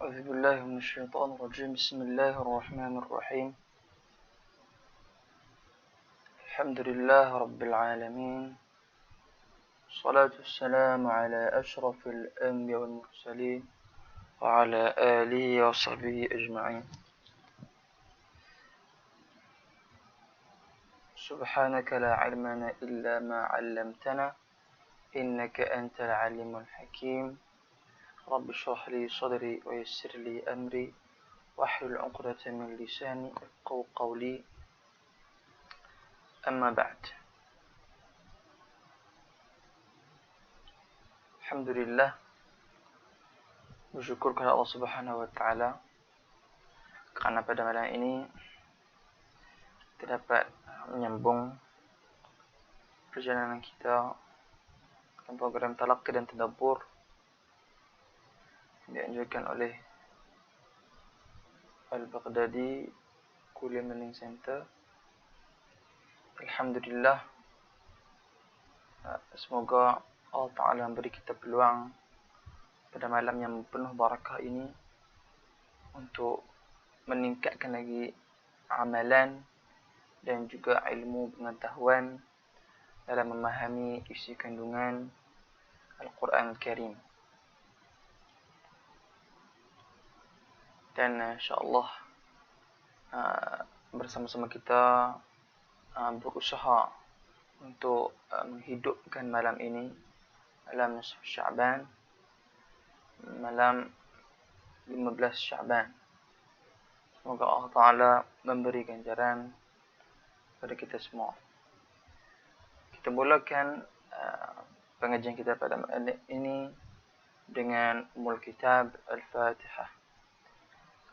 أعوذ بالله من الشيطان الرجيم. بسم الله الرحمن الرحيم. الحمد لله رب العالمين، الصلاة والسلام على أشرف الأنبياء والمرسلين وعلى آله وصحبه أجمعين. سبحانك لا علم لنا إلا ما علمتنا إنك أنت العليم الحكيم. رب اشرح لي صدري ويسر لي أمري واحلل عقدة من لساني يفقهوا قولي. أما بعد. Alhamdulillah, bersyukur kepada Allah Subhanahu wa taala karena pada malam ini kita dapat menyambung perjalanan kita dalam program Talaqqi dan Tadabbur yang dianjurkan oleh Al-Baghdadi Kuliah Learning Center. Alhamdulillah, semoga Allah Ta'ala memberi kita peluang pada malam yang penuh barakah ini untuk meningkatkan lagi amalan dan juga ilmu pengetahuan dalam memahami isi kandungan Al-Quran Al-Karim. Dan insyaAllah bersama-sama kita berusaha untuk menghidupkan malam ini, malam nisfu Sya'ban, malam 15 Sya'ban. Semoga Allah Ta'ala memberi ganjaran pada kita semua. Kita mulakan pengajian kita pada malam ini dengan Ummul Kitab Al-Fatihah.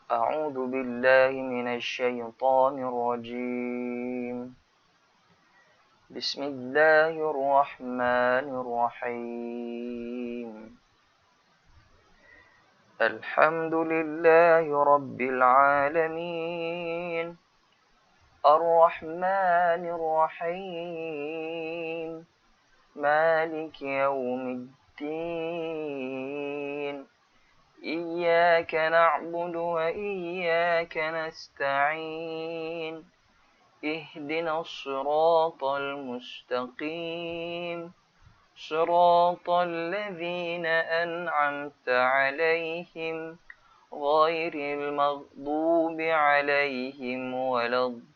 A'udzu billahi minasy syaithanir rajim. Bismillahirrahmanirrahim. Alhamdulillahi rabbil alamin. Ar-Rahmanir Rahim. Maliki yaumiddin. Iyyaka na'budu wa iyyaka nasta'in. Ihdinas siratal mustaqim. Siratal ladzina an'amta 'alaihim ghairil maghdubi 'alaihim waladdallin.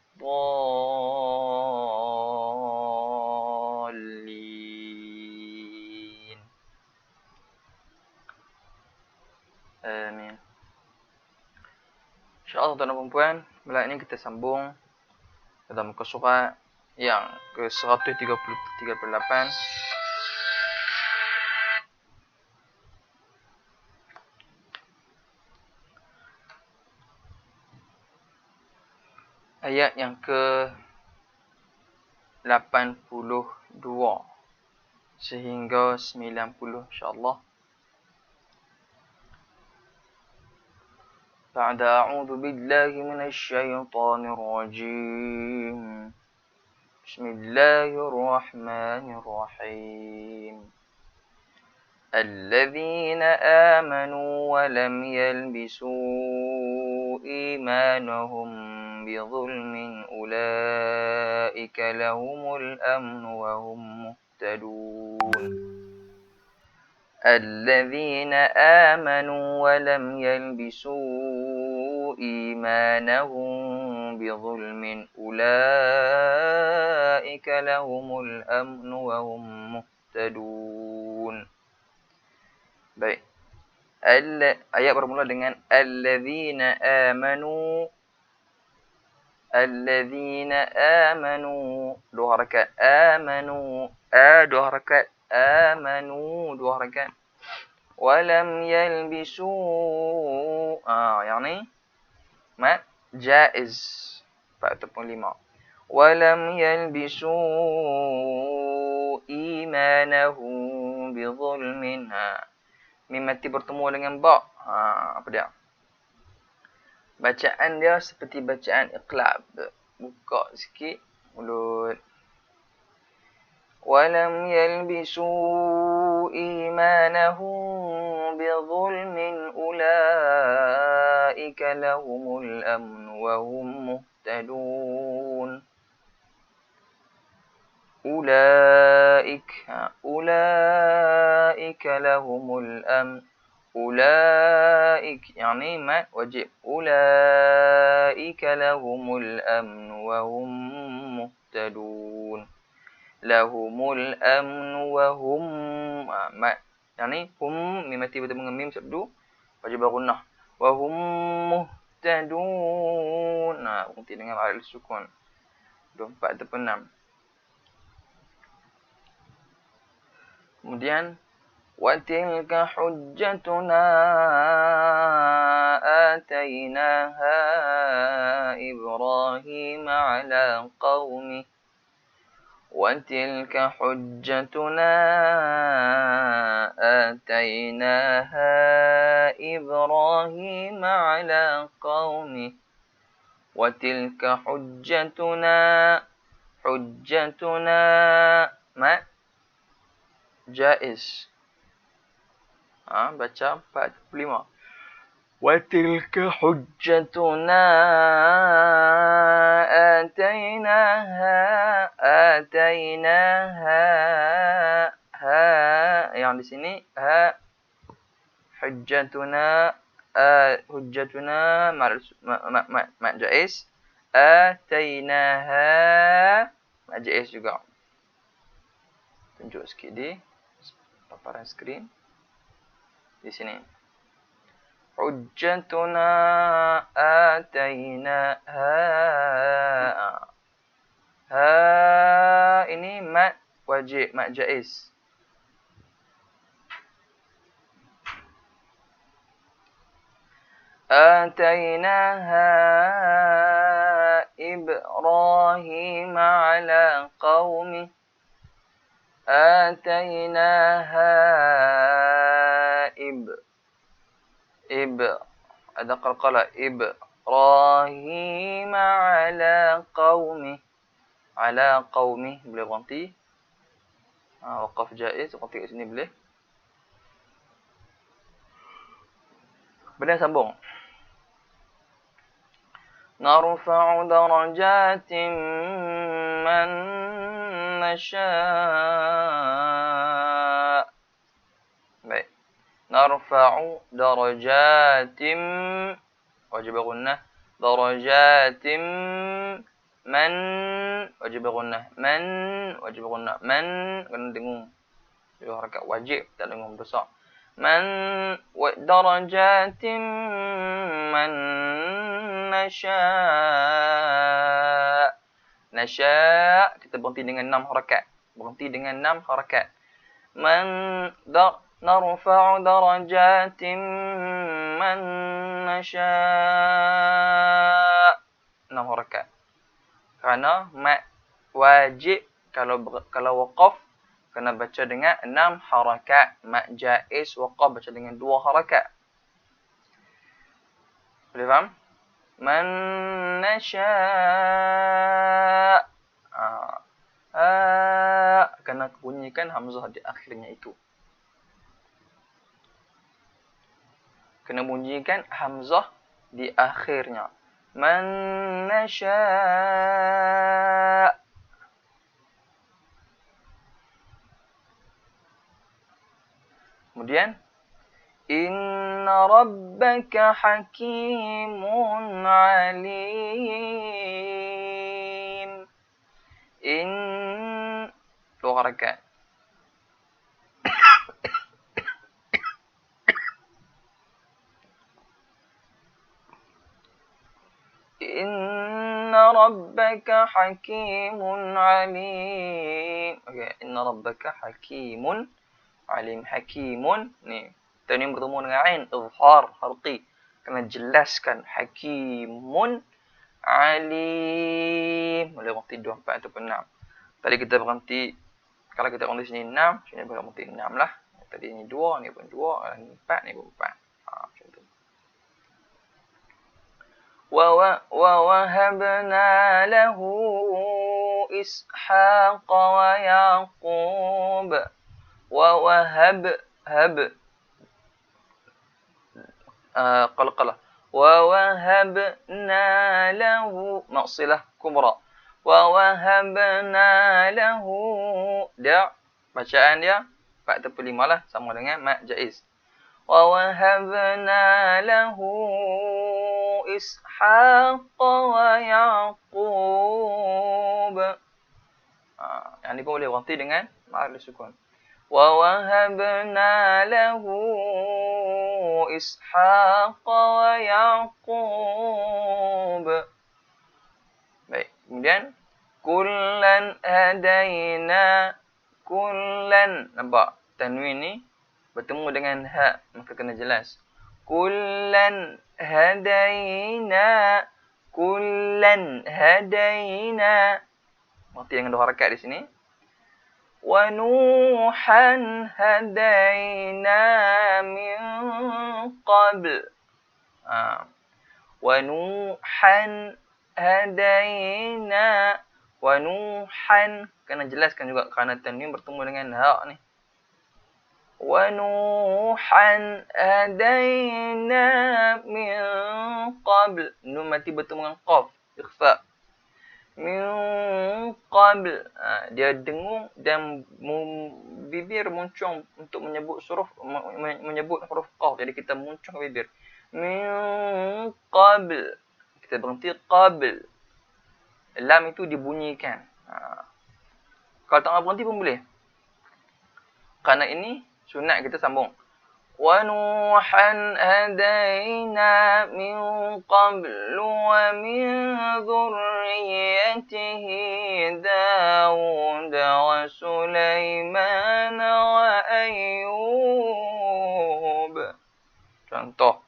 Amin. InsyaAllah tuan-tuan dan puan, malam ini kita sambung dalam muka surat yang ke-138. Ayat yang ke-82 sehingga 90 insyaAllah. بعد أعوذ بالله من الشيطان الرجيم. بسم الله الرحمن الرحيم. الذين آمنوا ولم يلبسوا إيمانهم بظلم أولئك لهم الأمن وهم مهتدون. الذين آمنوا ولم يلبسوا إيمانهم بظلم أولئك لهم الأمن وهم مهتدون. Baik. Ayat bermula dengan alladzina amanu. Alladzina amanu, dua harakat. Amanu, dua harakat. Amanu, dua harakat. Walam yalbisu, yani mad jaiz 4.5. Walam yalbisu imanahum bizulmin. Mim mati bertemu dengan ba. Apa dia? Bacaan dia seperti bacaan iqlab. Buka sikit mulut. Walam yalbisu imanahum bizulmin ulai أولئك لهم الأمن وهم مهتدون أولئك لهم الأمن أولئك يعني ما وجب أولئك لهم الأمن وهم مهتدون لهم الأمن وهم ما يعني هم mimati bertemu dengan mim sabdu wajib gunnah wa hum muhtadun. Nah, berhenti dengan alif sukun 24 ataupun 6. Kemudian وَتِلْكَ حُجَّتُنَا آتَيْنَاهَا إِبْرَاهِيمَ عَلَى قَوْمِهِ وَتِلْكَ حُجَّتُنَا آتَيْنَاهَا إِبْرَاهِيمَ عَلَى قَوْمِهِ وَتِلْكَ حُجَّتُنَا ما jaiz. Baca 45. وَتِلْكَ حُجَّتُنَا آتَيْنَاهَا yang di sini hujjatuna ma jaiz atainaha ma jaiz juga. Tunjuk sikit di paparan skrin di sini. Hujjatuna atainaha. Ini mat wajib, mat jaiz. Atainaha Ibrahim ala qaumi. Atainaha ada qalqala Ibrahim ala qaumi. Ala qaumi boleh berhenti. Waqaf jaiz, berhenti kat sini boleh. Benar sambung. Narfa'u darajatin man nasha'. Baik. Narfa'u darajatin wajib gunnah. Darajatin man wajib gunnah. Man wajib gunnah. Man kena dengung. Dua harakat wajib tak dengung besar. Man wa darajatin man nasha'. Nasha' kita berhenti dengan 6 harakat. Berhenti dengan 6 harakat. Man narfa'u darajatin man nasha' 6 harakat. Kerana mat wajib kalau waqaf kena baca dengan 6 harakat. Mat jaiz waqaf baca dengan 2 harakat. Boleh faham? Man nasha' kena bunyikan hamzah di akhirnya itu. Kena bunyikan hamzah di akhirnya. Man nasha'. Kemudian inna rabbaka hakimun alim. Dua harakat. Inna rabbaka hakimun alim. Okey, inna rabbaka hakimun alim. Hakimun ni tanwin bertemu dengan ain, izhar harqi. Kena jelaskan hakimun alim. Boleh berhenti 24 ataupun 6. Tadi kita berhenti, kalau kita berhenti sini 6, sini boleh berhenti 6 lah. Tadi ni 2, ni pun 2, ni 4, ni pun 4. Macam tu. وَوَهَبْنَا لَهُ إِسْحَاقَ وَيَعْقُوبَ. وَوَهَبْ qalqalah. ووهبنا له مقصلة كبرى ووهبنا له dia bacaan dia fakta pelima lah sama dengan mat jaiz ووهبنا له إسحاق ويعقوب yang ni pun boleh berhenti dengan ma'al sukun ووهبنا له إسحاق ويعقوب. Baik, kemudian kullan hadaina kullan, nampak tanwin ni bertemu dengan ha, maka kena jelas. Kullan hadaina berarti dengan dua harakat di sini. ونوحا هدينا من قبل ونوحا هدينا ونوحا kena jelaskan juga kerana tanwin bertemu dengan ha ni ونوحا هدينا من قبل nun mati bertemu dengan qaf ikhfa min qabl dia dengung dan bibir muncung untuk menyebut menyebut huruf qaf, jadi kita muncung bibir min qabl, kita berhenti qabl, lam itu dibunyikan. Kalau tak nak berhenti pun boleh, kerana ini sunat kita sambung. وَنُوحًا هَدَيْنَا مِنْ قَبْلُ وَمِنْ ذُرِّيَّتِهِ دَاوُودَ وَسُلَيْمَانَ وَأَيُّوبَ. Contoh.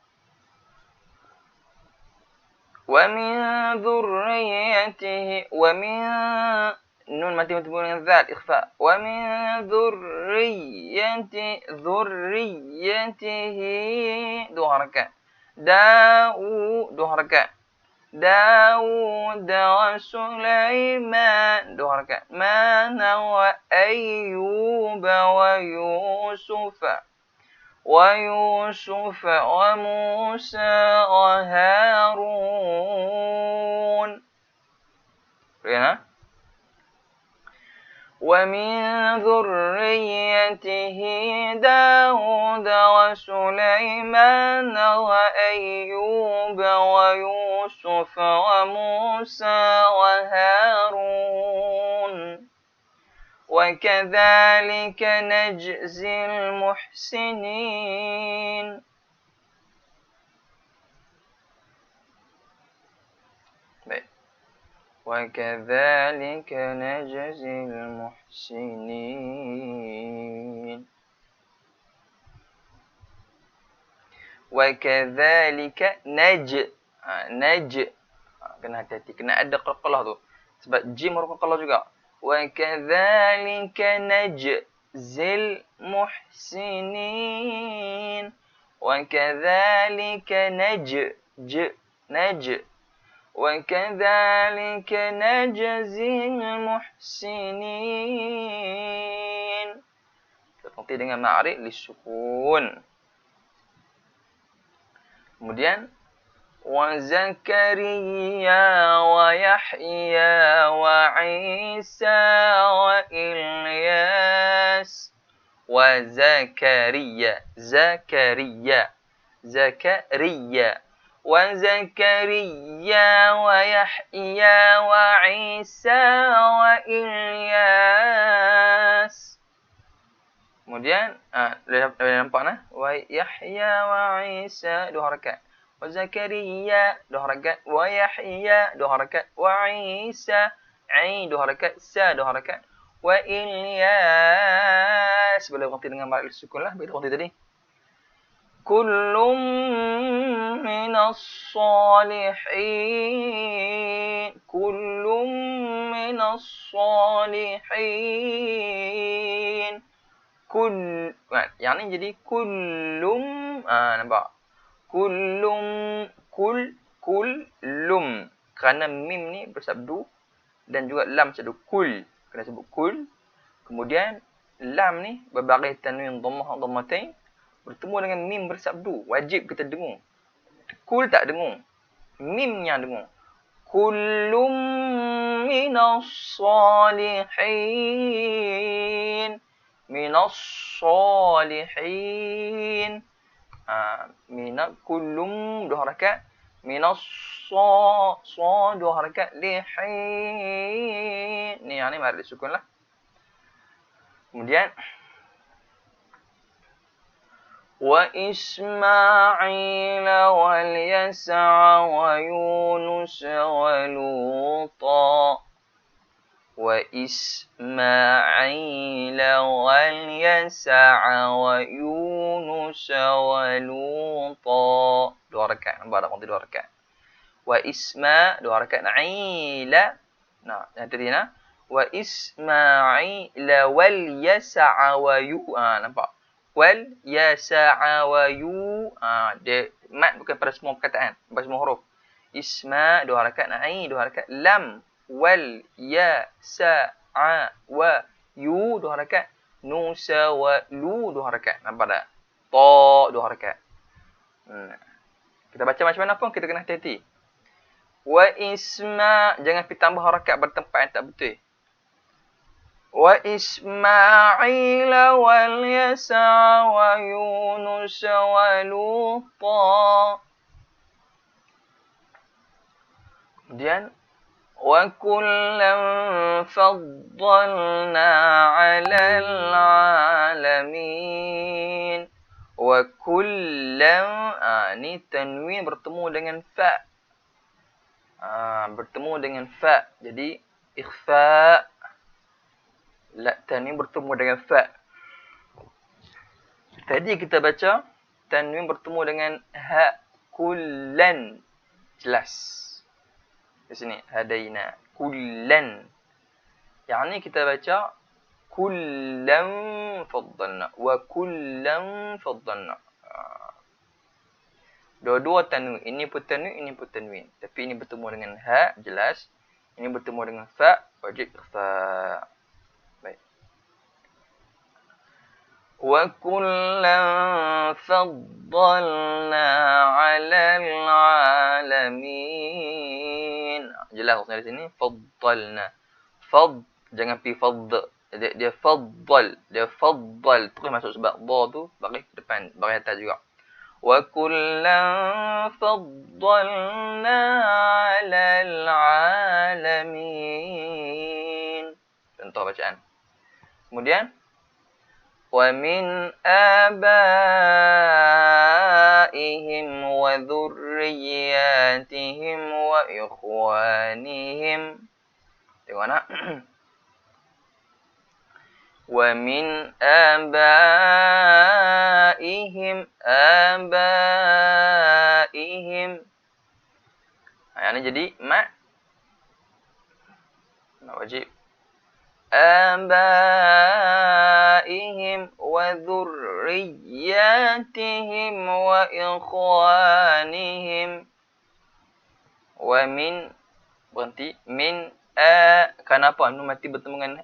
وَمِنْ ذُرِّيَّتِهِ وَمِنْ nun mati bertemu dengan zal ikhfa wa min dhurriyyatihi dua harakat dua harakat Daud wa Sulaiman dua harakat mana wa Ayyub wa Yusuf wa Musa wa Harun. Lihat. وَمِنْ ذُرِّيَّتِهِ دَاوُودَ وَسُلَيْمَانَ وَأَيُّوبَ وَيُوسُفَ وَمُوسَى وَهَارُونَ وَكَذَلِكَ نَجْزِي الْمُحْسِنِينَ. وَكَذَلِكَ نَجْزِي الْمُحْسِنِينَ. وَكَذَلِكَ kena hati-hati, kena ada qalqalah tu, sebab jim huruf qalqalah juga. وَكَذَلِكَ نَجْزِي الْمُحْسِنِينَ. وَكَذَلِكَ وَكَذَلِكَ نَجْزِي الْمُحْسِنِينَ. Terganti dengan ma'rif lisukun. Kemudian wa Zakariya wa Yahya wa Isa wa Ilyas wa Zakariya وزكريا ويحيى وعيسى وإلياس. Kemudian boleh nampak nah wa Yahya wa Isa dua harakat, wa Zakariya dua harakat, wa Yahya dua harakat, wa Isa dua harakat, sa dua harakat, wa Ilyas boleh berhenti dengan mad sukun lah, begitu berhenti tadi. Kullum minas salihin. Kullum minas salihin. Yang ni jadi kullum. Nampak? Kullum. Kerana mim ni bersabdu dan juga lam bersabdu kul. Kena sebut kul. Kemudian lam ni berbaris tanwin dhammah dhammatain bertemu dengan mim bersabdu, wajib kita dengung. Kul tak dengung. Mim yang dengung. Kullum minas salihin. Minas salihin. Kullum 2 harakat. Minas sa 2 harakat. Lihin. Ni yang ni mari disukun lah. Kemudian وإسماعيل واليسع ويونس ولوطا وإسماعيل واليسع ويونس ولوطا 2 rakaat nampak tak 2 rakaat wa isma 2 rakaat naila nah yang tadi nah wa ismaila wal yas'a wa yu nampak wal yasa'a wa yu dia mat bukan pada semua perkataan pada semua huruf isma 2 harakat na'i 2 harakat lam wal yasa'a wa yu 2 harakat nusa wa lu 2 harakat nampak tak ta 2 harakat kita baca macam mana pun kita kena hati-hati wa isma jangan pergi tambah harakat pada tempat yang tak betul وإسماعيل واليسع ويونس ولوطا kemudian وكلا فضلنا على العالمين وكلا ni tanwin bertemu dengan fa jadi ikhfa la tanwin bertemu dengan fa. Tadi kita baca tanwin bertemu dengan ha kullan. Jelas. Di sini hadaina kullan. Yang ni kita baca kullam faddalna wa kullam faddalna. Dua-dua tanwin. Ini pun tanwin. Tapi ini bertemu dengan ha jelas. Ini bertemu dengan fa wajib ikhfa. وَكُلًّا فَضَّلْنَا عَلَى الْعَالَمِينَ jelas maksudnya di sini faddalna jangan pi fadd dia faddal terus masuk sebab dha tu bagi depan bagi atas juga وَكُلًّا فَضَّلْنَا عَلَى الْعَالَمِينَ contoh bacaan kemudian وَمِنْ آبَائِهِمْ وَذُرِّيَّاتِهِمْ وَإِخْوَانِهِمْ tengok nak وَمِنْ آبَائِهِمْ yang ni jadi mat wajib آبائهم وذرياتهم وإخوانهم ومن berhenti min kenapa nun mati bertemu dengan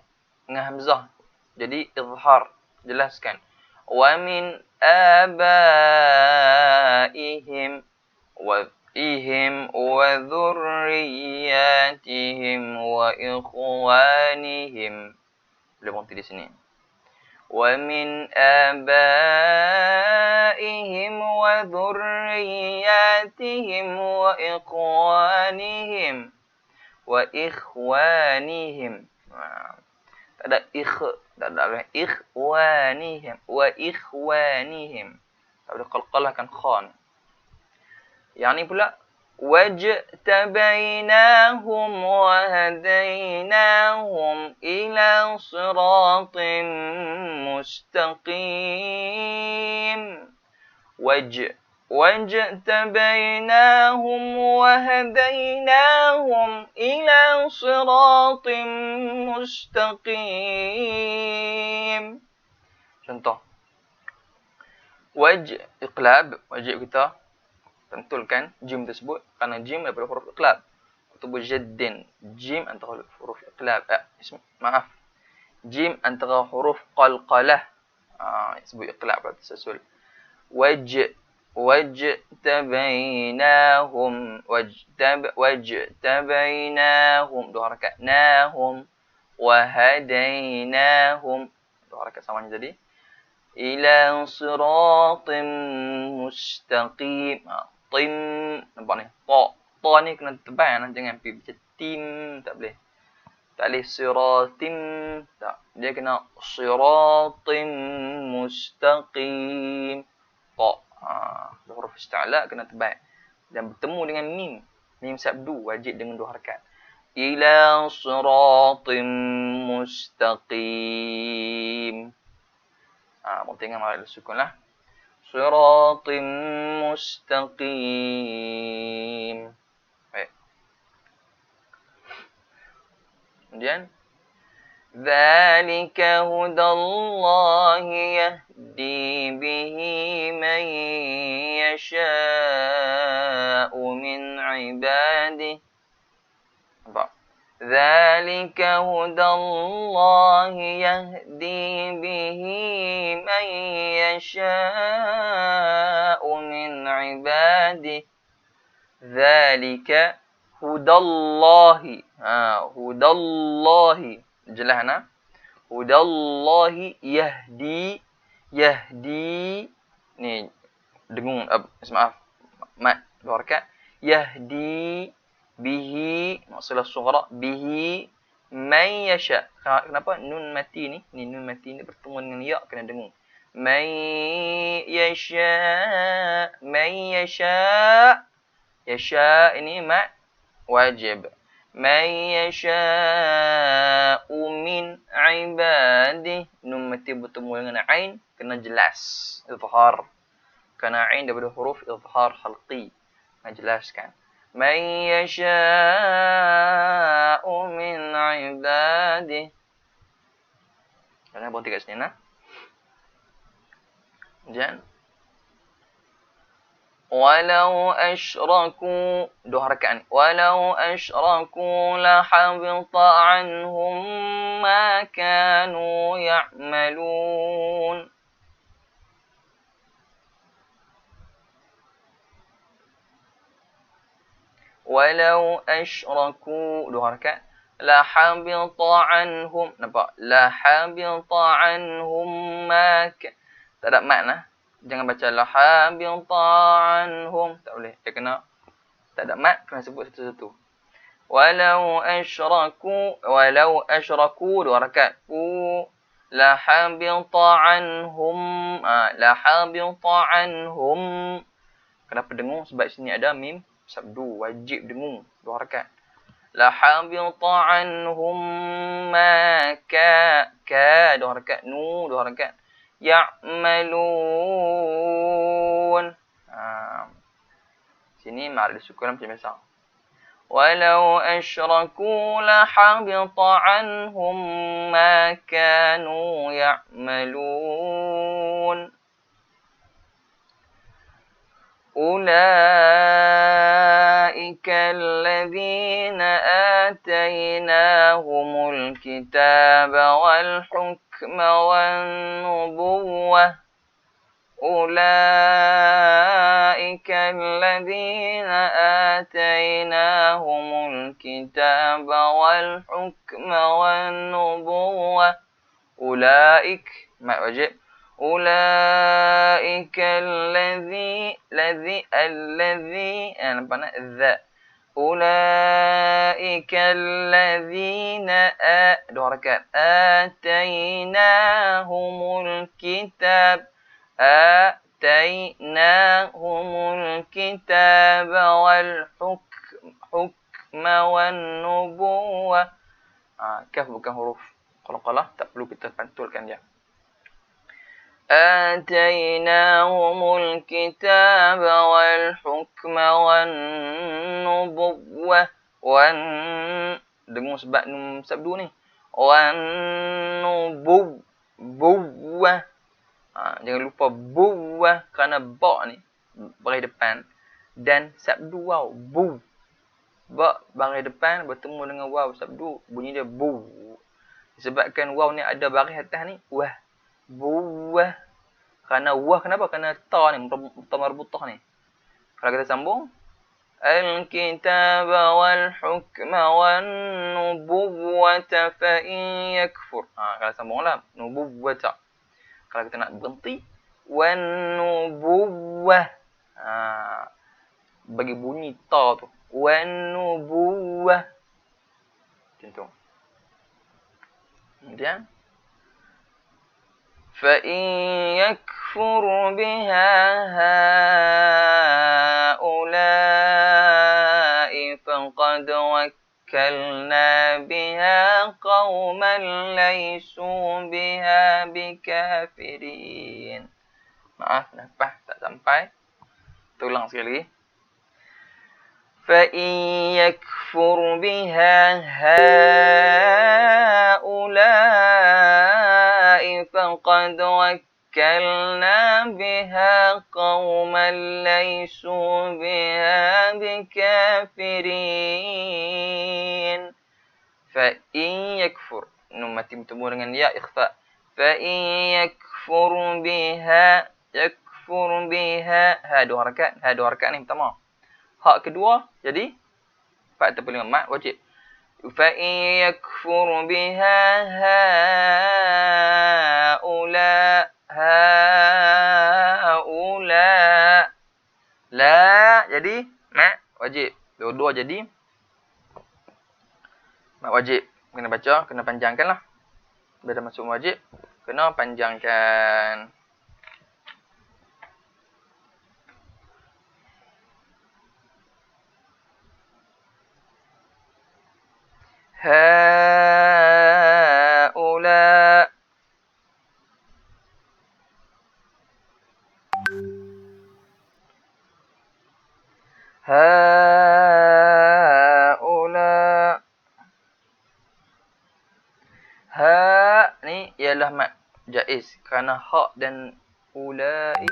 hamzah jadi izhar jelaskan wa min abaihim wa وذرياتهم وإخوانهم boleh berhenti di sini ومن آبائهم وذرياتهم وإخوانهم tak ada ikhwanihim tak boleh qalqalahkan khan yang ni pula wajtabainahum wa hadainahum ila siratin mustaqim wajtabainahum wa hadainahum ila siratin mustaqim contoh iqlab wajib kita tentukan jim tersebut kerana jim daripada huruf iqlab atau jaddin jim antara huruf iqlab jim antara huruf qalqalah sebut iqlab pada tersusul wajtabainahum wajtabainahum 2 harakat nahum wa hadainahum 2 harakat samanya jadi ila siratim mustaqim. Tim nampak ni ta ni kena tebal, jangan pergi macam tim, tak boleh. Tak boleh siratim, tak. Dia kena siratim mustaqim. Ta. Huruf isti'la kena tebal. Dan bertemu dengan mim. Mim sabdu wajib dengan 2 harakat. Ila siratim mustaqim. Mau tengok malah sukun lah. Siratim mustaqim. Baik. Kemudian ذلك هدى الله يهدي به من يشاء من عباده. Nampak? ذلك هدى الله يهدي به من يشاء من عباده. ذلك هدى الله. هدى الله. Jelas nah. هدى الله يهدي. يهدي. Ni dengung maaf. Mat 2 harakat. Yahdi bihi maksudnya sughra bihi man yasha. Kenapa nun mati ni? Ni nun mati ni bertemu dengan ya kena dengung. Man yasha. Man yasha. Yasha ini mat wajib. Man yasha'u min ibadih. Nun mati bertemu dengan ain kena jelas izhar. Kerana ain daripada huruf izhar khalqi. Jelaskan. Man yasha'u min ibadih. Jangan berhenti kat sini nah. Kemudian walau asyraku 2 harakat. Walau asyraku lahabita anhum ma kanu ya'malun. Walau asyraku 2 harakat. Lahabita anhum. Nampak? Lahabita anhum ma tak ada makna. Jangan baca lahabita anhum. Tak boleh. Dia kena tak ada mat, kena sebut satu-satu. Walau asyraku 2 harakat. Lahabita anhum. Lahabita anhum. Kenapa dengung? Sebab sini ada mim sabdu. Wajib dengung 2 harakat. Lahabita anhum ma ka 2 harakat. Nu 2 harakat. Ya'malun. Sini ma'al sukun macam biasa. Walau asyraku lahabita anhum ma kanu ya'malun. Ulaika alladhina atainahumul kitaba wal hukma wan nubuwwah. Ulaika alladhina atainahumul kitaba wal hukma wan nubuwwah. Ulaik mat wajib. Ulaika alladhi nampak nak dha. Ulaika alladhina 2 harakat. Atainahumul kitab. Atainahumul kitab wal hukma wan nubuwwah. Kaf bukan huruf qalqalah, tak perlu kita pantulkan dia. Atainahumul kitab wal hukma wan nubuwwah. Wan dengung sebab nun sabdu ni. Wan nubuwwah. Jangan lupa buwah kerana ba ni baris depan dan sabdu waw bu. Ba baris depan bertemu dengan waw sabdu bunyi dia bu. Disebabkan waw ni ada baris atas ni wah. Buwah. Kerana wah kenapa? Kerana ta ni, ta marbutah ni. Kalau kita sambung, al-kitaba wal-hukma wan-nubuwwata fa in yakfur. Kalau sambunglah nubuwwata. Kalau kita nak berhenti, wan-nubuwwah. Bagi bunyi ta tu. Wan-nubuwwah. Macam tu. Kemudian فَإِنْ يَكْفُرْ بِهَا هَؤُلَاءِ فَقَدْ وَكَّلْنَا بِهَا قَوْمًا لَيْسُوا بِهَا بِكَافِرِينَ. Maaf, nafas tak sampai. Tulang sekali lagi. فَإِنْ يَكْفُرْ بِهَا هَؤُلَاءِ فَقَدْ وَكَّلْنَا بِهَا قَوْمًا لَيْسُوا بِهَا بِكَافِرِينَ. فَإِنْ يَكْفُرْ. Nun mati bertemu dengan ya ikhfa. فَإِنْ يَكْفُرْ بِهَا. يَكْفُرْ بِهَا. Ha dua harakat ni pertama. Hak kedua jadi 4/5 mat wajib. Fa in yakfur biha haula la jadi mat wajib. Dua-dua jadi mat wajib. Kena baca, kena panjangkanlah. Bila dah masuk wajib, kena panjangkan. Haula. Haula. Ha ni ialah mat jaiz kerana ha dan ulai.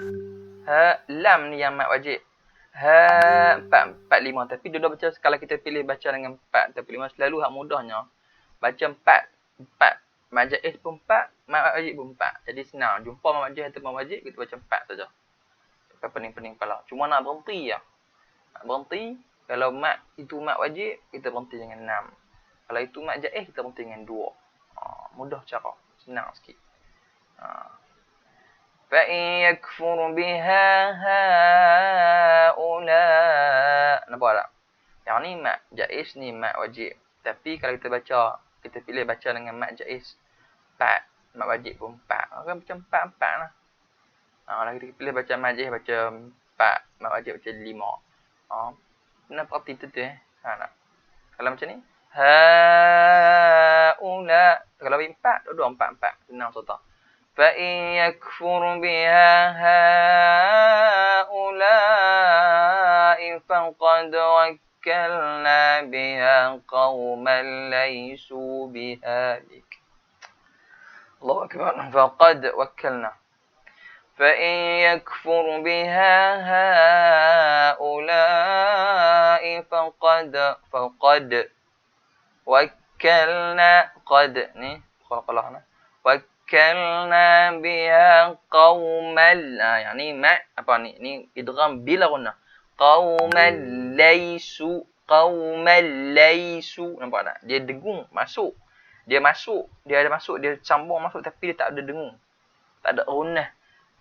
Ha lam ni yang mat wajib. Ha 4 5 tapi dia baca kalau kita pilih baca dengan 4/5 selalu hak mudahnya baca 4 mat jaiz pun 4 mat wajib pun 4. Jadi senang jumpa mat jaiz atau mat wajib kita baca 4 saja. Tak pening-pening kepala. Cuma nak berhenti ya. Nak berhenti kalau mat itu mat wajib kita berhenti dengan 6. Kalau itu mat jaiz kita berhenti dengan 2. Mudah cara, senang sikit. فَإِنْ يَكْفُرْ بِهَا هَؤُلَاءِ. Nampak tak? Yang ni mat jaiz, ni mat wajib. Tapi kalau kita baca, kita pilih baca dengan mat jaiz 4, mat wajib pun 4. Kan macam 4 lah. Kalau kita pilih baca mat jaiz baca 4, mat wajib baca 5. Kena perhati tu nak. Kalau macam ni, haula. Kalau bagi 4, dua-dua 4. Senang serta. فَإِنْ يَكْفُرْ بِهَا هَؤُلَاءِ فَقَدْ وَكَّلْنَا بِهَا قَوْمًا لَيْسُوا بِهَا بِكَافِرِينَ. الله أكبر. فَقَدْ وَكَّلْنَا. فَإِنْ يَكْفُرْ بِهَا هَؤُلَاءِ فَقَدْ وَكَّلْنَا. قَدْ ni qalqalah وَكَّلْنَا بِهَا قَوْمًا. Yang ni mat apa ni? Ni idgham bila ghunnah. Qauman laysu. Qauman laysu. Nampak tak? Dia dengung masuk. Dia ada masuk, dia sambung masuk tapi dia tak ada dengung. Tak ada ghunnah.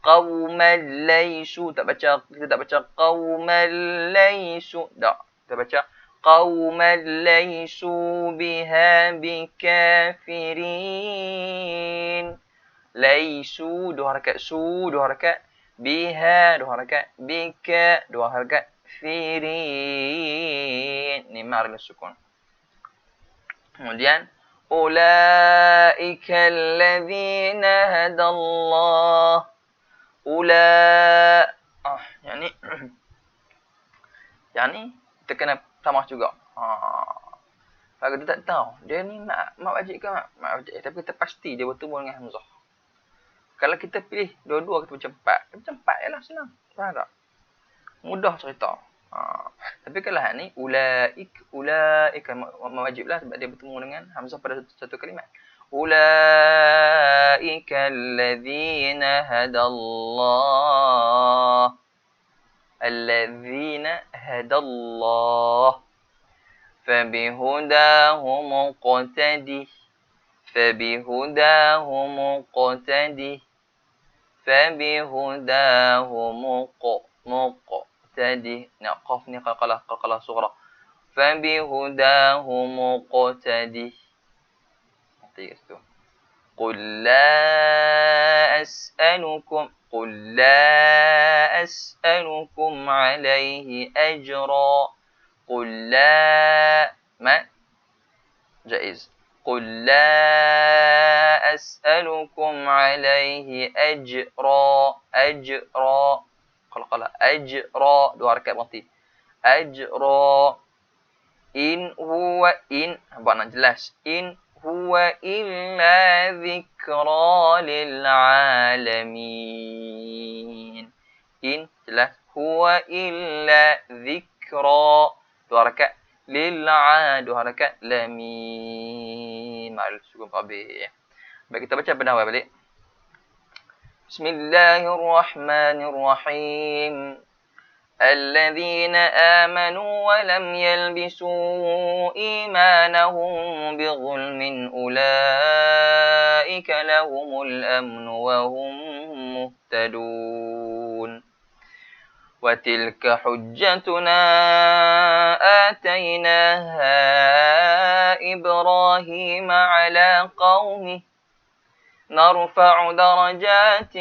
Qauman laysu. Kita tak baca qauman laysu. Tak. Kita baca قَوْمًا لَيْسُوا بِهَا بِكَافِرِينَ. Laisu dua harakat, su dua harakat, biha dua harakat, bika dua harakat, firin ni maril sukun. Kemudian ulaika alladzina hadallah. Yang ni kita kena sama juga. Kalau kita tak tahu, dia ni mat wajib ke mat wajib. Tapi kita pasti dia bertemu dengan hamzah. Kalau kita pilih dua-dua kita macam 4 ialah senang. Faham tak? Mudah cerita. Tapi kalau hak ni ulaika mat wajib lah sebab dia bertemu dengan hamzah pada satu kalimat. أولئك الذين هدى الله الذين هدى الله فبهداه مقتده فبهداه مقتده فبهداه مقتده. Nah, qaf ni qalqalah sughra. فبهداه مقتده. Nanti gitu. قل لا أسألكم عليه أجرا قل لا ما جائز قل لا أسألكم عليه أجرا قال أجرا dua rakaat berhenti أجرا إن هو إن buat jelas إن هو إلا ذكرى للعالمين إن jelas هو إلا ذكرى dua rakaat dua rakaat lamim al sukun qabih. Baik, kita baca penawai balik. Bismillahirrahmanirrahim. الذين آمنوا ولم يلبسوا إيمانهم بظلم أولئك لهم الأمن وهم مهتدون وتلك حجتنا آتيناها إبراهيم على قومه نرفع درجات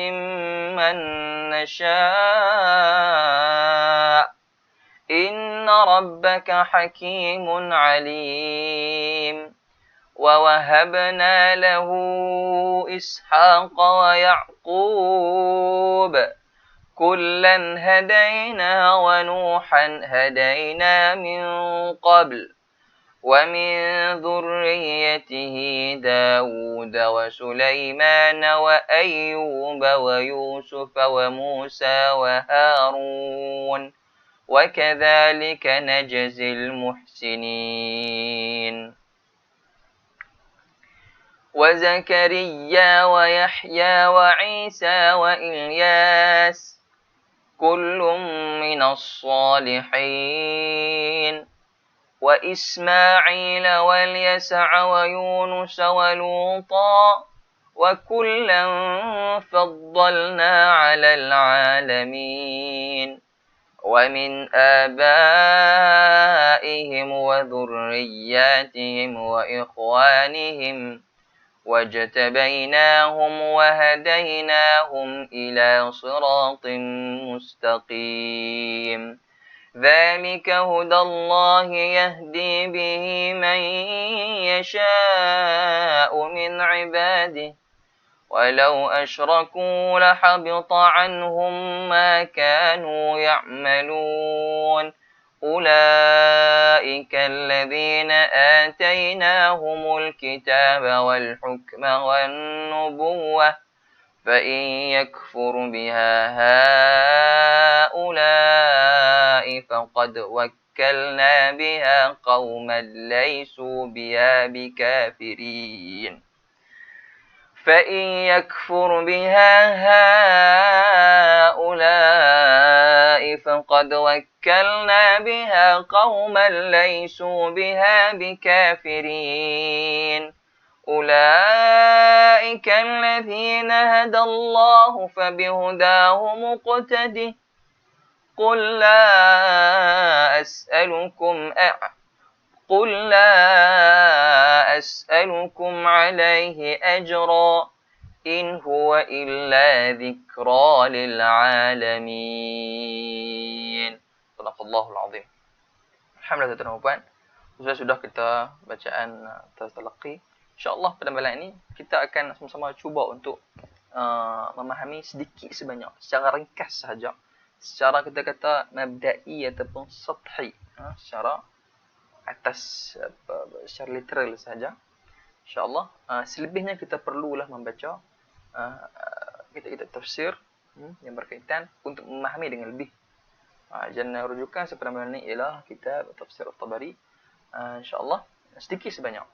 من نشاء إن ربك حكيم عليم ووهبنا له إسحاق ويعقوب كلا هدينا ونوحا هدينا من قبل ومن ذريته داود وسليمان وأيوب ويوسف وموسى وهارون وكذلك نجزي المحسنين وزكريا ويحيى وعيسى وإلياس كل من الصالحين وإسماعيل واليسع ويونس ولوطا وكلا فضلنا على العالمين ومن آبائهم وذرياتهم وإخوانهم واجتبيناهم وهديناهم إلى صراط مستقيم ذلك هدى الله يهدي به من يشاء من عباده ولو أشركوا لحبط عنهم ما كانوا يعملون أولئك الذين آتيناهم الكتاب والحكم والنبوة فإن يكفر بها هؤلاء فقد وكلنا بها قوما ليسوا بها بكافرين فإن يكفر بها هؤلاء فقد وكلنا بها قوما ليسوا بها بكافرين أولئك الذين هدى الله فبهداه مقتده قل لا أسألكم عليه أجرا إن هو إلا ذكرى للعالمين. Sadaqallahul Azim. Alhamdulillah teman-teman. Sudah kita bacaan talaqi. InsyaAllah pada malam ini kita akan sama-sama cuba untuk memahami sedikit sebanyak secara ringkas sahaja, secara kita kata mabda'i ataupun sathi, secara atas secara literal sahaja. InsyaAllah selebihnya kita perlulah membaca kitab-kitab tafsir yang berkaitan untuk memahami dengan lebih. Dan rujukan pada malam ini ialah kitab tafsir At-Tabari. InsyaAllah sedikit sebanyak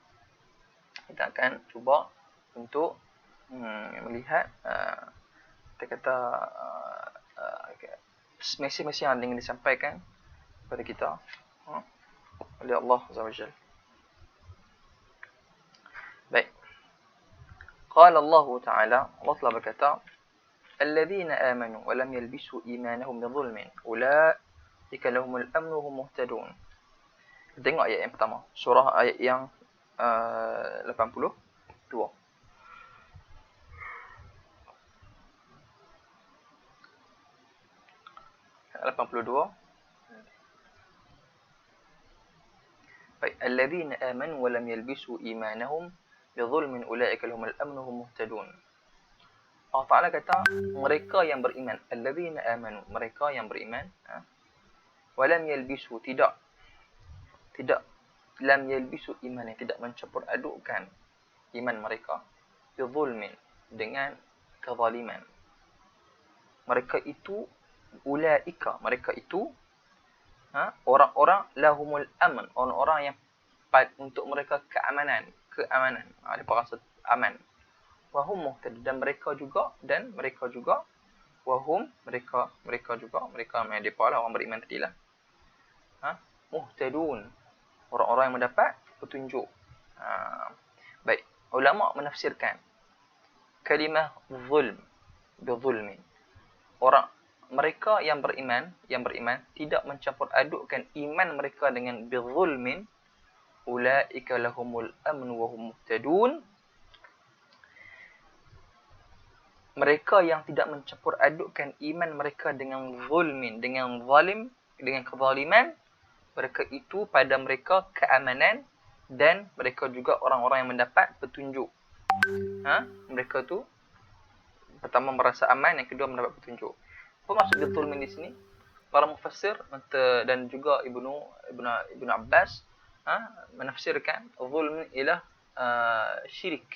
kita akan cuba untuk melihat kita kata mesej-mesej yang ingin disampaikan kepada kita oleh Allah Azza wa Jalla. Baik. Qala Allah Ta'ala, Allah telah berkata, "Alladzina amanu wa lam yalbisu imanahum bidzulmin, ulaika lahumul amnu wa hum muhtadun." Tengok ayat yang pertama, surah ayat yang 82. 82. Baik, alladzina amanu wa lam yalbisu imanahum bidzulmin ulaika lahumul amnu wa hum muhtadun. Allah Ta'ala kata mereka yang beriman, alladzina amanu, mereka yang beriman, wa lam yalbisu, tidak lam yalbisu iman, yang tidak mencampur adukkan iman mereka bidzulmin, dengan kezaliman. Mereka itu ulaika, mereka itu orang-orang lahumul aman, orang-orang yang untuk mereka keamanan. Ada perasa aman. Wahum muhtadun, dan mereka juga wahum, mereka juga yang depa lah, orang beriman tadilah. Muhtadun, orang-orang yang mendapat petunjuk. Baik, ulama menafsirkan kalimah zulm bizulmin. Mereka yang beriman tidak mencampur adukkan iman mereka dengan bizulmin, ulaika lahumul amn wa hum muhtadun. Mereka yang tidak mencampur adukkan iman mereka dengan zulmin, dengan zalim, dengan kezaliman, mereka itu pada mereka keamanan, dan mereka juga orang-orang yang mendapat petunjuk. Mereka tu pertama merasa aman, yang kedua mendapat petunjuk. Apa maksud bizulmin di sini? Para mufassir dan juga Ibnu Abbas menafsirkan zulm ialah syirik,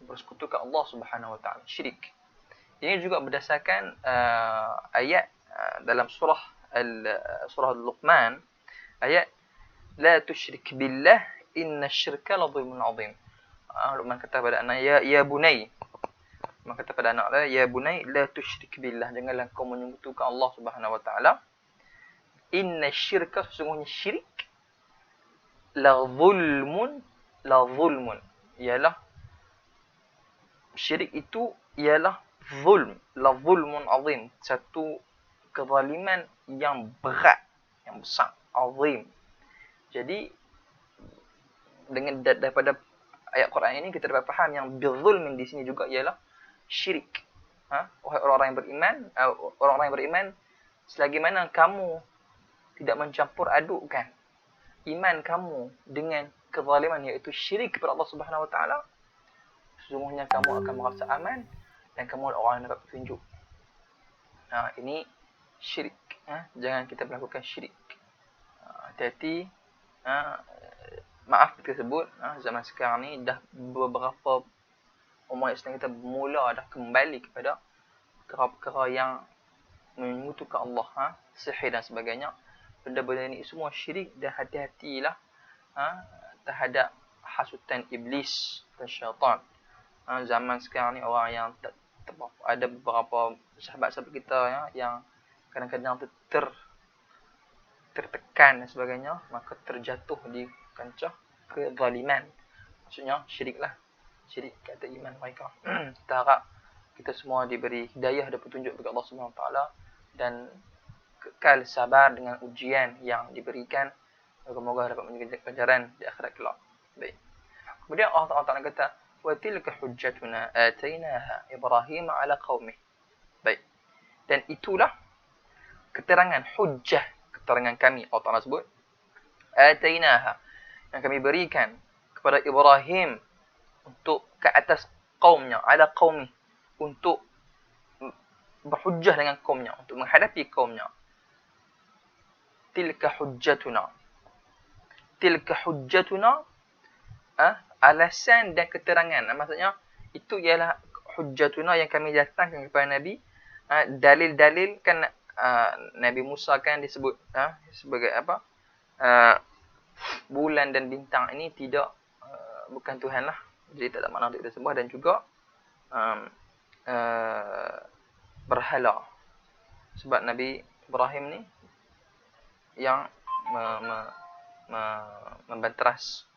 bersekutukan Allah Subhanahu wa taala, syirik. Ini juga berdasarkan ayat dalam surah Luqman, ayat la tusyrik billah innasyirka la dhulmun azim. Luqman kata pada anak, ya bunai, maka kata pada anak dia, ya bunai la tusyrik billah, janganlah kau menyekutukan Allah Subhanahu wa taala. Innasyirka, sesungguhnya syirik, la zulmun, ialah syirik itu ialah zulm, la zulmun azim, satu kezaliman yang berat, yang besar, azim. Jadi dengan daripada ayat Quran ini kita dapat faham yang bizulmin di sini juga ialah syirik. Wahai orang-orang yang beriman, selagi mana kamu tidak mencampur adukkan iman kamu dengan kezaliman, iaitu syirik kepada Allah Subhanahu wa taala, sesungguhnya kamu akan merasa aman dan kamu adalah orang yang dapat petunjuk. Ini syirik. Jangan kita melakukan syirik. Hati-hati. Maaf kita sebut, zaman sekarang ni dah beberapa umat Islam kita mula dah kembali kepada perkara-perkara yang menyekutukan Allah, sihir dan sebagainya. Benda-benda ni semua syirik, dan hati-hatilah terhadap hasutan iblis dan syaitan. Zaman sekarang ni orang yang ada beberapa sahabat-sahabat kita yang kadang-kadang tertekan dan sebagainya, maka terjatuh di kancah kezaliman. Maksudnya syirik lah, syirik kata iman mereka. Kita harap kita semua diberi hidayah dan petunjuk oleh Allah Subhanahu wa taala, dan kekal sabar dengan ujian yang diberikan. Semoga dapat menjadi pelajaran di akhirat kelak. Baik. Kemudian Allah Taala kata, "Wa tilka hujjatuna atainaha Ibrahim ala qaumih." Baik. Dan itulah keterangan hujjah, keterangan kami, Allah Taala sebut atainaha, yang kami berikan kepada Ibrahim untuk ke atas kaumnya, ala qaumih, untuk berhujjah dengan kaumnya, untuk menghadapi kaumnya. Tilka hujjatuna, alasan dan keterangan. Maksudnya itu ialah hujjatuna yang kami datangkan kepada Nabi. Dalil-dalil kan, Nabi Musa kan disebut sebagai apa? Bulan dan bintang ini bukan Tuhan lah. Jadi tak ada makna untuk kita sembah. Dan juga berhala. Sebab Nabi Ibrahim ni yang membenteras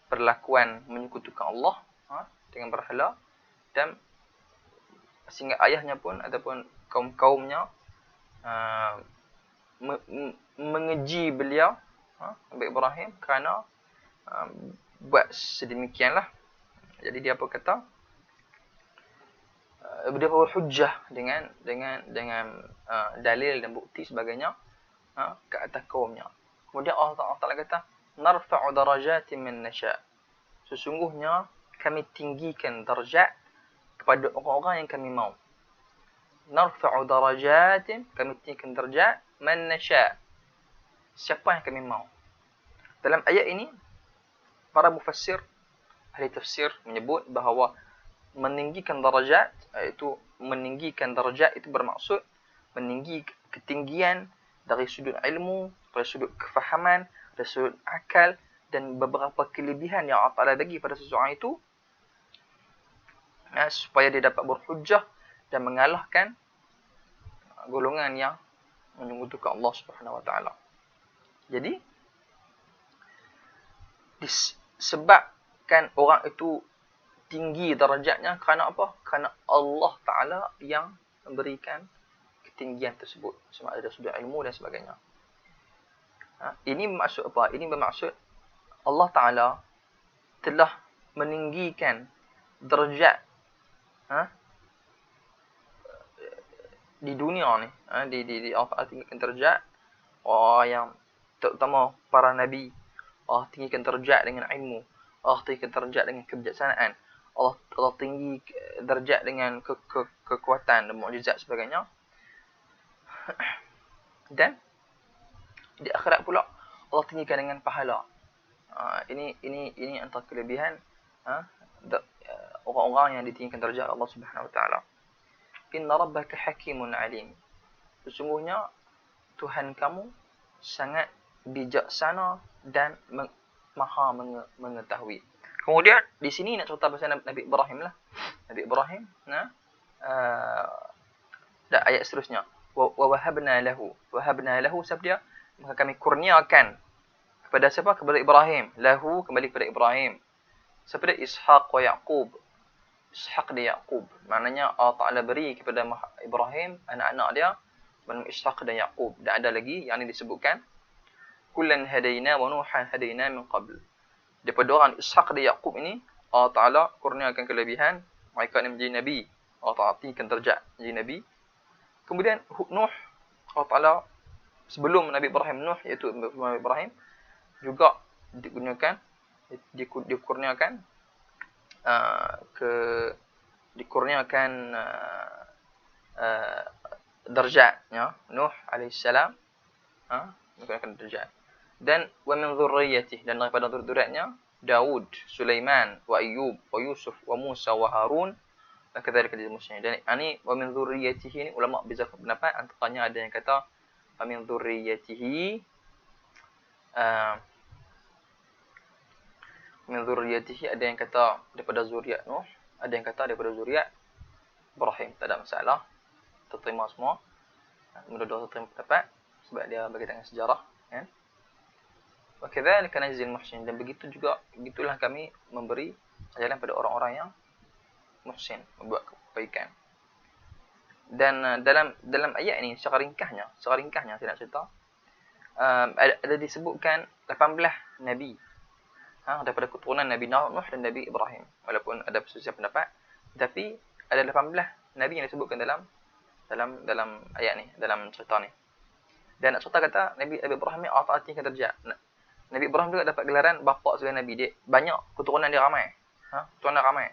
perlakuan menyekutukan Allah dengan berhala, dan sehingga ayahnya pun ataupun kaum-kaumnya mengeji beliau, Nabi Ibrahim, kerana buat sedemikianlah. Jadi dia apa kata, dia bawa hujjah dengan dalil dan bukti sebagainya ke atas kaumnya. Kemudian Allah Taala kata, narfa'u darajatin man nasha. Sesungguhnya kami tinggikan darjat kepada orang-orang yang kami mahu. Narfa'u darajatin, kami tinggikan darjat man nasha, siapa yang kami mahu. Dalam ayat ini para mufassir, ahli tafsir menyebut bahawa meninggikan darjat itu bermaksud meninggi ketinggian dari sudut ilmu, dari sudut kefahaman, dari sudut akal, dan beberapa kelebihan yang Allah Ta'ala bagi pada seseorang itu, supaya dia dapat berhujjah dan mengalahkan golongan yang menyekutukan Allah Subhanahu Wa Ta'ala. Jadi disebabkan orang itu tinggi darjatnya kerana apa? Kerana Allah Ta'ala yang memberikan ketinggian tersebut, sama ada sudut ilmu dan sebagainya. Ini bermaksud apa? Ini bermaksud Allah Ta'ala telah meninggikan darjat di dunia ni. Allah Ta'ala tinggikan darjat orang yang, terutama para Nabi. Allah tinggikan darjat dengan ilmu. Allah tinggikan darjat dengan kebijaksanaan. Allah tinggi darjat dengan kekuatan dan mukjizat sebagainya. Dan di akhirat pula Allah tinggikan dengan pahala. Ini antara kelebihan orang-orang yang ditinggikan darjat Allah Subhanahu Wa Taala. Inna rabbaka hakimun alim. Sesungguhnya Tuhan kamu sangat bijaksana dan maha mengetahui. Kemudian di sini nak cerita pasal Nabi Ibrahim lah. Nabi Ibrahim, dan ayat seterusnya, wa wahabna lahu. Wahabna lahu, siapa dia? Maka kami kurniakan kepada siapa? Kepada Ibrahim. Lahu, kembali kepada Ibrahim. Siapa dia? Ishaq wa Yaqub. Ishaq dan Yaqub. Maknanya Allah Ta'ala beri kepada Ibrahim anak-anak dia bernama Ishaq dan Yaqub. Dan ada lagi yang ini disebutkan, kullan hadaina wa nuhan hadaina min qabl. Daripada orang Ishaq dan Yaqub ini, Allah Ta'ala kurniakan kelebihan, mereka ini menjadi Nabi. Allah Ta'ala tinggikan darjat menjadi Nabi. Kemudian Nuh, Allah Ta'ala sebelum Nabi Ibrahim, Nuh iaitu Nabi Ibrahim, juga dikurniakan darjatnya, Nuh alaihissalam, dikurniakan darjat. Dan wa min dzurriyyatihi, dan daripada zuriatnya Daud, Sulaiman, wa Ayyub, wa Yusuf, wa Musa, wa Harun, dan kadzalika lil muslimin. Dan ini wa min dzurriyyatihi ni ulama berbeza pendapat, antaranya ada yang kata wa min dzurriyyatihi ada yang kata daripada zuriat Nuh, ada yang kata daripada zuriat Ibrahim. Tak ada masalah, terima semua. Mudah-mudahan terima pendapat sebab dia berkaitan dengan sejarah, kan? Wa kadzalika najzil muhsin, dan begitulah kami memberi jalan pada orang-orang yang muhsin, membuat kebaikan. Dan dalam ayat ini secara ringkasnya saya nak cerita, ada disebutkan 18 nabi daripada keturunan Nabi Nuh dan Nabi Ibrahim. Walaupun ada perselisihan pendapat, tapi ada 18 nabi yang disebutkan dalam ayat ni, dalam cerita ni. Dan nak cerita kata Nabi Ibrahim ni Allah Ta'ala tinggikan darjat. Nabi Ibrahim juga dapat gelaran bapa sebagai Nabi. Dia banyak, keturunan dia ramai. Keturunan ramai.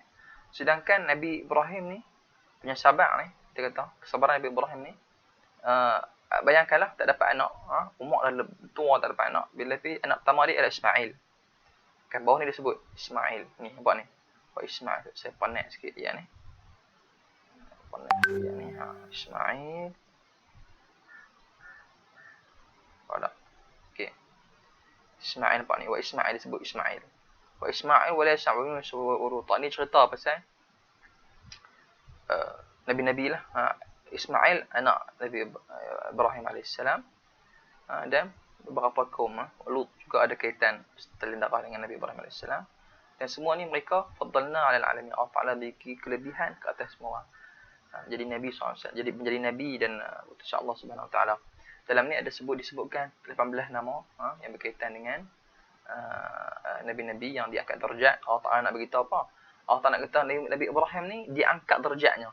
Sedangkan Nabi Ibrahim ni punya sabar ni, dia kata, kesabaran Nabi Ibrahim ni, bayangkanlah tak dapat anak. Umur dah tua tak dapat anak. Bila anak pertama dia adalah Ismail. Kan bawah ni disebut Ismail. Ni, nampak ni. Ismail. Saya panak sikit dia ni. Ismail. Nampak tak? Okey. Ismail nampak ni. Wa Ismail disebut Ismail. wa Ismail wa Yasa' wa Yunus wa Luta. Ni cerita pasal nabi-nabi lah. Ismail anak Nabi Ibrahim alaihissalam, dan beberapa kaum. Lut juga ada kaitan terlindah dengan Nabi Ibrahim alaihissalam. Dan semua ni mereka faddalna 'alal 'alamin. Allah Taala bagi kelebihan ke atas semua orang. Jadi Nabi SAW, jadi menjadi nabi dan utusan Allah Subhanahu Wa Taala. Dalam ni ada disebutkan 18 nama yang berkaitan dengan nabi-nabi yang diangkat darjat. Allah Taala nak beritahu apa? Allah Taala nak kata Nabi Ibrahim ni diangkat darjatnya.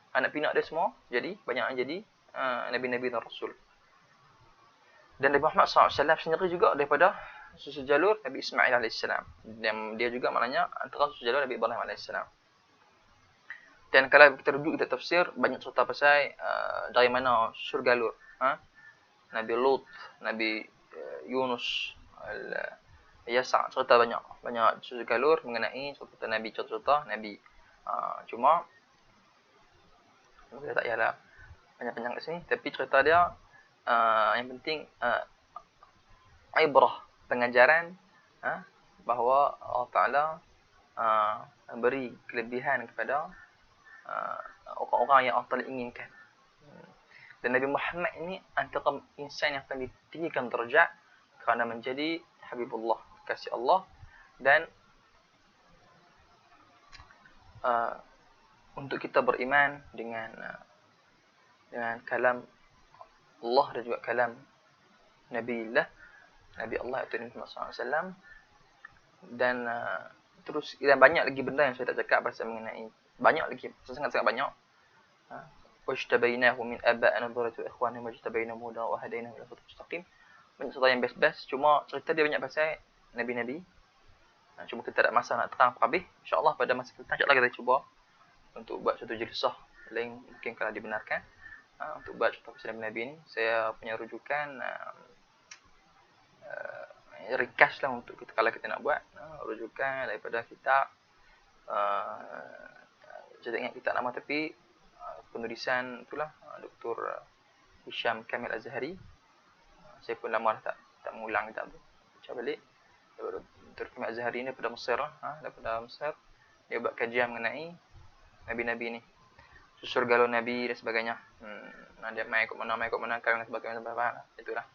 Anak pinak dia semua jadi banyak yang jadi nabi-nabi dan rasul. Dan Nabi Muhammad SAW sendiri juga daripada susu jalur Nabi Ismail alaihissalam. Dan dia juga maknanya antara susu jalur Nabi Ibrahim alaihissalam. Dan kalau kita rujuk, kita tafsir, banyak cerita pasal dari mana susu jalur. Nabi Lut, Nabi Yunus, Yasa', cerita banyak susu jalur mengenai cerita Nabi, cerita Nabi. Cuma kita tak payahlah panjang-panjang kat sini. Tapi cerita dia yang penting ibrah, pengajaran bahawa Allah Ta'ala beri kelebihan kepada orang-orang yang Allah Ta'ala inginkan. Dan Nabi Muhammad ini antara insan yang akan ditinggikan derajat kerana menjadi Habibullah, kasih Allah. Dan untuk kita beriman dengan kalam Allah dan juga kalam Nabi Allah iaitu Nabi Muhammad SAW. Dan terus banyak lagi benda yang saya tak cakap pasal mengenai, banyak lagi, sangat-sangat banyak. Wajtabainahu min aba'ina dhurriyyati ikhwanihim wajtabainahum hudan wa hadainahum ila siratal mustaqim. Banyak cerita yang best-best, cuma cerita dia banyak pasal nabi-nabi. Cuma kita tak masa nak terang habis. InsyaAllah pada masa kita insyaAllah kita cuba untuk buat satu jelisah lain, mungkin kalau dibenarkan, untuk buat cerita pasal nabi ni. Saya punya rujukan ringkas lah untuk kita, kalau kita nak buat rujukan daripada kitab, saya tak ingat kitab nama, tapi penulisan itulah Dr. Hisham Kamil Azhari. Saya pun lama dah tak mengulang kitab tu, baca balik. Dr. Kamil Azhari ni daripada Mesir daripada Mesir. Dia buat kajian mengenai nabi-nabi ni, susur galon nabi dan sebagainya. Dia mai ikut mana kau dan sebagainya. Itulah.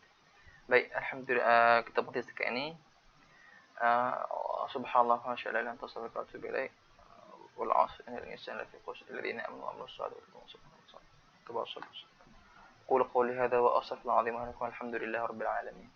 Baik, alhamdulillah, kita berhenti setakat ini. Subhanallah wa sya'ala lan tasawwur wa atubu ilaik. Wal 'asr innal insana lafi khusr illa alladhina amanu wa 'amilus salihati wa tawasaw bil haqqi wa tawasaw bis sabr. قولوا قولي هذا وأستغفر الله العظيم لكم. الحمد لله رب العالمين.